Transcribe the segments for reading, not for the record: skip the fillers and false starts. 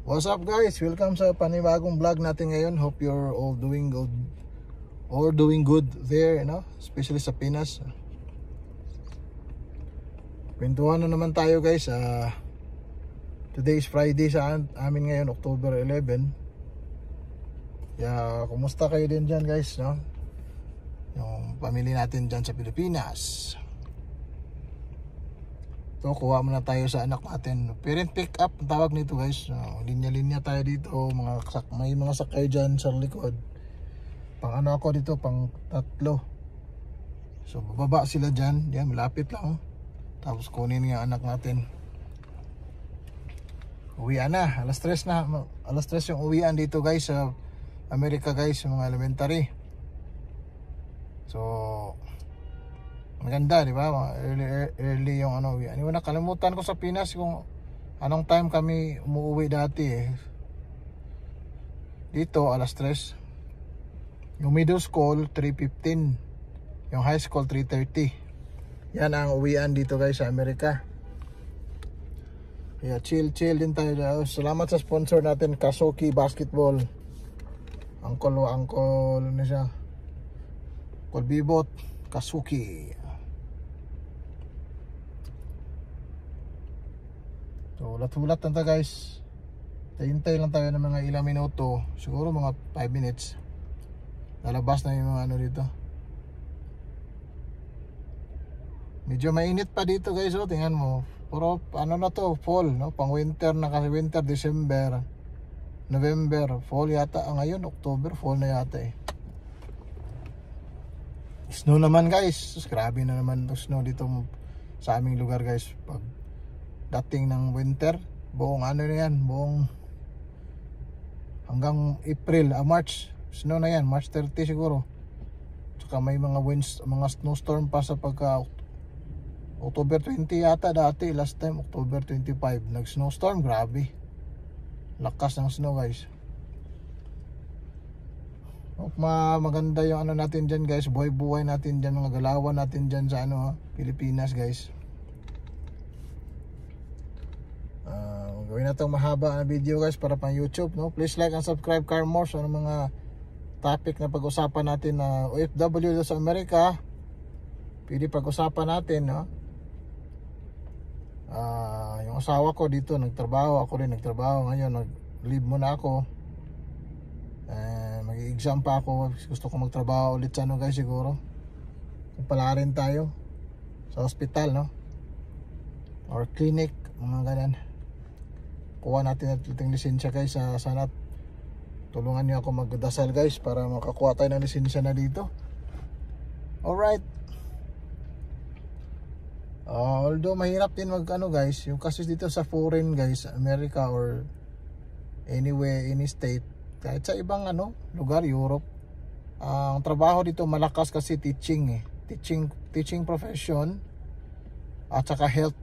What's up guys? Welcome sa panibagong vlog natin ngayon. Hope you're all doing good or doing good there, especially sa Pinas. Kwentuhan na naman tayo guys. Today is Friday sa amin ngayon, October 11. Kumusta kayo din dyan guys, yung pamilya natin dyan sa Pilipinas. So kuha muna tayo sa anak natin. Parent pick up ang tawag nito guys. Linya-linya tayo dito. May mga sakay dyan sa likod. Pang ano ako dito, pang 3. So bababa sila dyan. Yan, malapit lang. Tapos kunin yung anak natin. Uwian na. Alas 3 na. Alas 3 yung uwian dito guys sa Amerika guys, yung mga elementary. So maganda, di ba? Early yung uwian. Nakalimutan ko sa Pinas kung anong time kami umuwi dati Dito alas 3. Yung middle school 3:15. Yung high school 3:30. Yan ang uwian dito guys sa Amerika. Chill din tayo. Salamat sa sponsor natin, Kasuki Basketball. Uncle na siya. Uncle Bibot Kasuki. So ulat-ulat lang tayo guys. Hintay lang tayo ng mga ilang minuto. Siguro mga 5 minutes. Lalabas na yung mga dito. Medyo mainit pa dito guys. Tingnan mo. Pero na to, fall, pang winter na kasi. Winter, December, November, fall yata. Ngayon, October, fall na yata Snow naman guys. Grabe na naman to snow dito sa aming lugar guys. Pag dating ng winter, buong buong hanggang April, March, snow na yan, March 30 siguro. Saka may mga winds, mga snowstorm pa sa pagka October 20 yata dati, last time October 25 nag snowstorm. Grabe lakas ng snow guys. Maganda yung natin dyan guys, buhay natin dyan, mga galawan natin dyan sa Pilipinas guys. Gawin na itong mahaba na video guys para pang YouTube, please like and subscribe Carmore sa mga topic na pag-usapan natin na OFW sa Amerika. Pwede pag-usapan natin, yung asawa ko dito nagtrabaho, ako rin nagtrabaho ngayon, nag-leave muna ako. Mag-exam pa ako, gusto ko magtrabaho ulit sa guys siguro. Kung pala rin tayo sa hospital, or clinic, mga ganyan. Kuha natin natin lisensya guys. Sana tulungan niyo ako magdasal guys para makakuha tayo ng lisensya na dito. Alright. Although mahirap din guys, yung kasi dito sa foreign guys, America or anywhere, any state, kahit sa ibang lugar, Europe, ang trabaho dito malakas kasi teaching teaching profession at saka health,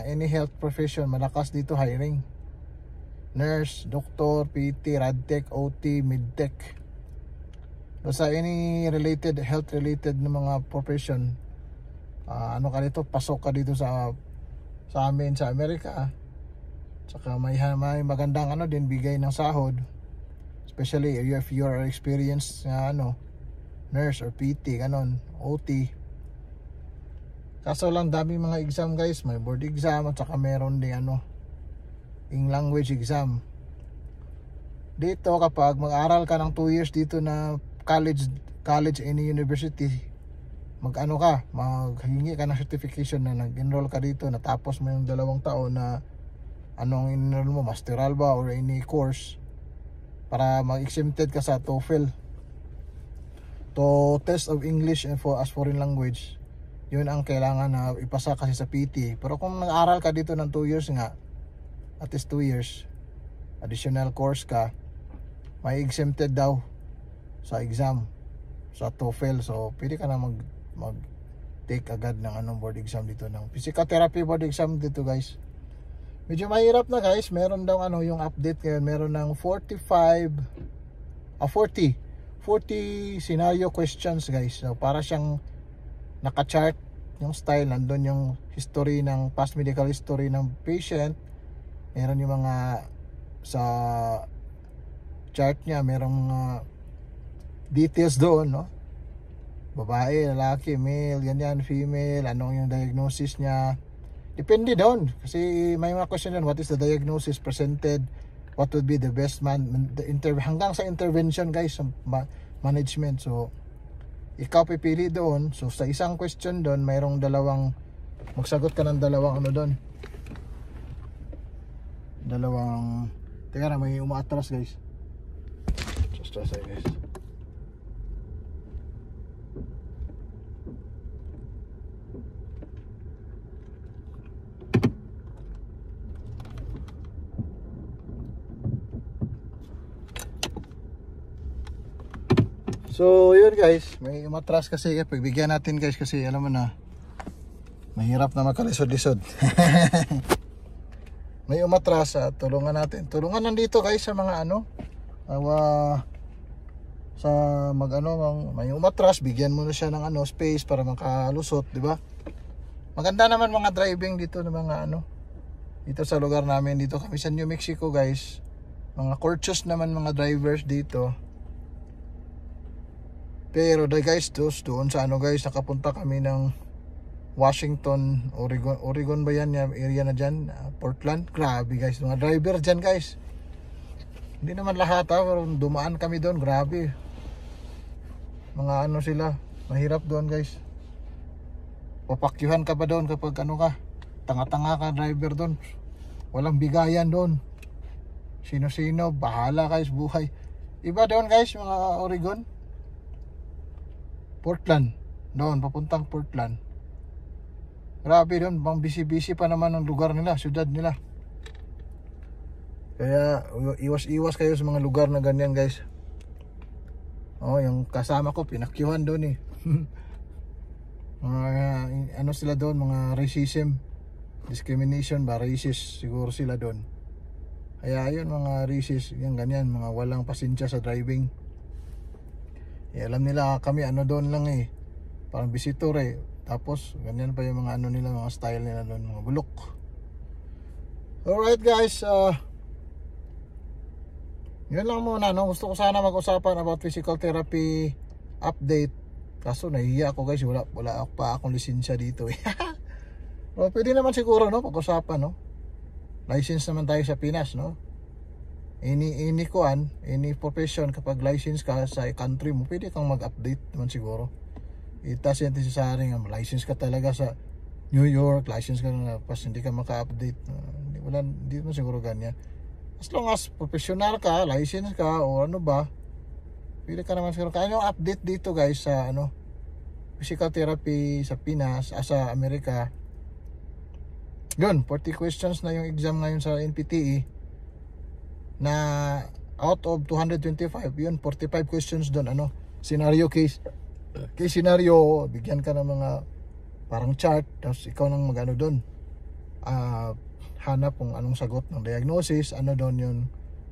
any health profession malakas dito hiring. Nurse, doctor, PT, radtech, OT, midtech. Basta any related, health related na mga profession, ka dito, pasok ka dito sa amin sa Amerika. Saka may magandang din bigay ng sahod, especially if you are experienced nurse or PT, OT. Kaso lang daming mga exam guys, may board exam at saka meron din English language exam. Dito kapag mag-aral ka ng 2 years dito na college any university, maghingi ka ng certification na nag-enroll ka dito, natapos mo yung 2 taon na anong in-enroll mo, masteral ba or any course, para mag-exempted ka sa TOEFL, to test of English and as foreign language. Yun ang kailangan na ipasa kasi sa PT. Pero kung nag-aral ka dito ng 2 years nga, at least 2 years additional course ka, may exempted daw sa exam sa TOEFL. So pwede ka na mag take agad ng board exam dito, ng physical therapy board exam dito guys. Medyo mahirap na guys. Meron daw yung update ngayon, meron ng 40 scenario questions guys. So para siyang naka-chart yung style, nandun yung history ng past medical history ng patient, meron yung mga sa chart niya merong mga details doon, no? Babae, lalaki, male, ganyan, female, anong yung diagnosis niya. Depende doon. Kasi may mga question doon, what is the diagnosis presented? What would be the best hanggang sa intervention guys, sa management. So, ikaw pipili doon. So, sa isang question doon, mayroong dalawang, magsagot ka ng dalawang ano doon. Teka na, may umaatras guys. Just a second guys. So yun guys, may umatras kasi pagbigyan natin guys kasi alam mo na mahirap na makalisod-lisod. May umatras, tulungan natin. Tulungan nandito guys sa mga ano sa may umatras, bigyan mo na siya ng space para makalusot, di ba? Maganda naman mga driving dito ng mga dito sa lugar namin. Dito kami sa New Mexico guys. Mga courteous naman mga drivers dito. Pero guys, doon sa guys, nakapunta kami ng Washington, Oregon ba yan, area na dyan, Portland. Grabe guys, mga driver dyan guys. Hindi naman lahat pero dumaan kami doon, grabe. Mga sila, mahirap doon guys. Papakyuhan ka pa doon kapag tanga-tanga ka driver doon. Walang bigayan doon. Sino-sino, bahala guys, buhay. Iba doon guys, mga Oregon. Portland, doon papuntang Portland. Grabe doon, bang busy-busy pa naman ang lugar nila, syudad nila. Kaya iwas-iwas kayo sa mga lugar na ganyan guys. Yung kasama ko pinakyuhan doon eh. Mga sila doon, mga racism, discrimination ba, racist siguro sila doon. Kaya ayun, mga racist, yung ganyan, mga walang pasensya sa driving. Alam nila kami doon lang eh, parang visitor eh. Tapos ganyan pa yung mga nila, mga style nila doon, mga bulok. Alright guys, yun lang muna gusto ko sana mag-usapan about physical therapy update. Kaso nahihiya ako guys, wala pa akong lisensya dito eh. Well, pwede naman siguro pag-usapan license naman tayo sa Pinas any profession, kapag license ka sa country mo, pwede kang mag-update naman siguro. It doesn't necessary license ka talaga sa New York, license ka na pas hindi ka maka-update. Hindi naman siguro ganyan. As long as professional ka, license ka o pwede ka naman siguro. Kaya yung update dito guys sa physical therapy sa Pinas, sa Amerika. Yun, 40 questions na yung exam ngayon sa NPTE. Na out of 225, yun 45 questions doon scenario case scenario, bigyan ka ng mga parang chart, tapos ikaw nang doon hanap kung anong sagot ng diagnosis, doon yung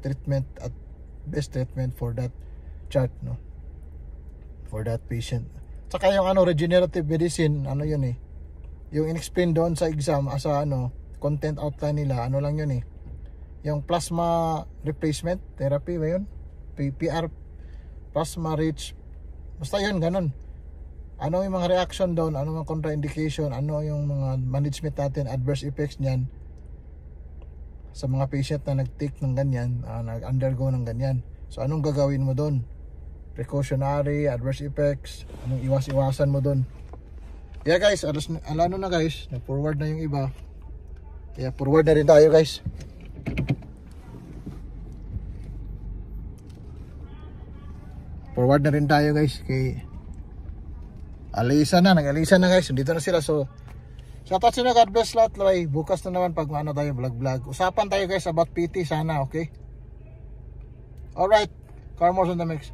treatment at best treatment for that chart for that patient. Saka yung regenerative medicine, yun yung in-explain doon sa exam sa content outline nila, lang yun yung plasma replacement therapy ba yun? PR, plasma rich, basta yun, ganun. Yung mga reaction doon, yung contraindication, yung mga management natin, adverse effects niyan sa mga patient na nag-take ng ganyan, nag-undergo ng ganyan. So anong gagawin mo doon? Precautionary, adverse effects, anong iwas-iwasan mo doon. Yeah guys, na guys, na-forward na yung iba. Kaya forward na rin tayo guys. Forward na rin tayo guys kay nag-alisa na guys, dito na sila. So shoutout sila, God bless lahat. Bukas na naman pag tayo vlog. Usapan tayo guys about PT sana, okay? Alright, Carmos on the mix.